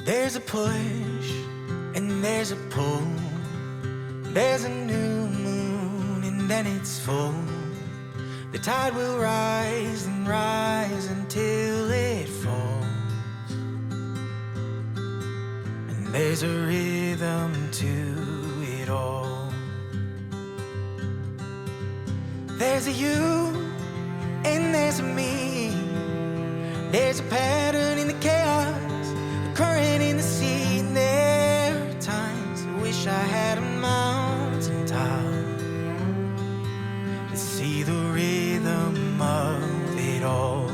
There's a push and there's a pull. There's a new moon and then it's full. The tide will rise and rise until it falls. And there's a rhythm to it all. There's a you and there's a me. There's a pattern in the chaos, a current in the sea. And there are times I wish I had a mountain top to see the rhythm of it all.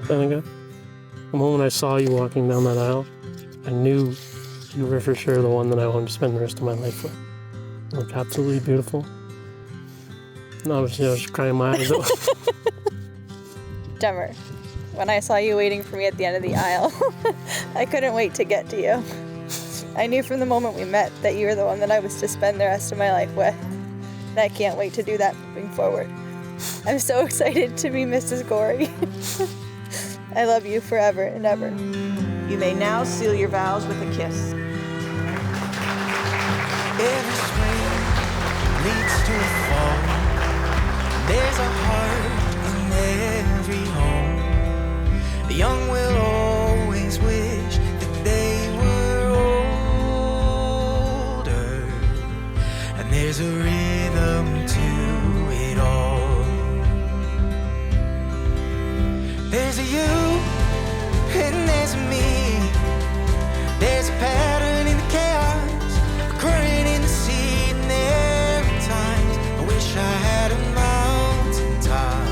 Denica, the moment I saw you walking down that aisle, I knew you were for sure the one that I wanted to spend the rest of my life with. You look absolutely beautiful. And obviously I was crying my eyes out. Demmer, when I saw you waiting for me at the end of the aisle, I couldn't wait to get to you. I knew from the moment we met that you were the one that I was to spend the rest of my life with. And I can't wait to do that moving forward. I'm so excited to be Mrs. Gorey. I love you forever and ever. You may now seal your vows with a kiss. Every spring leads to a fall. There's a heart in every home. The young will always wish that they were older. And there's a rhythm to it all. There's a you and there's a me. There's a pattern in the chaos, a current in the sea. And there are times I wish I had a mountain top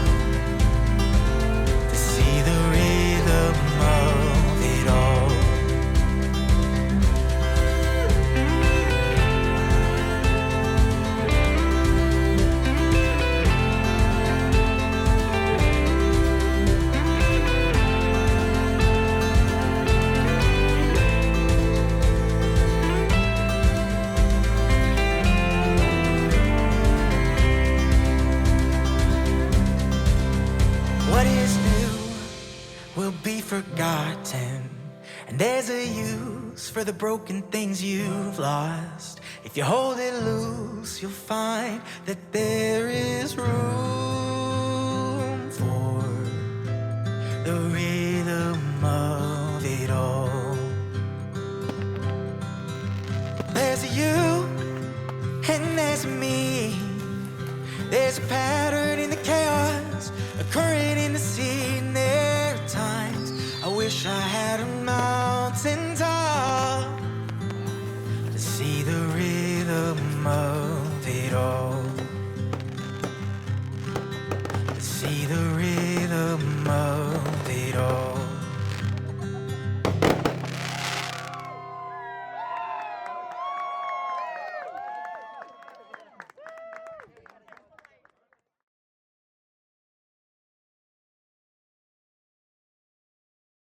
to see the rhythm of it all. What is new will be forgotten, and there's a use for the broken things you've lost. If you hold it loose, you'll find that there is room for the rhythm of it all. There's a you and there's a me. There's a pattern in the chaos, a current in the sea. And there are times I wish I had a mountain top to see the rhythm of it all. To see the rhythm of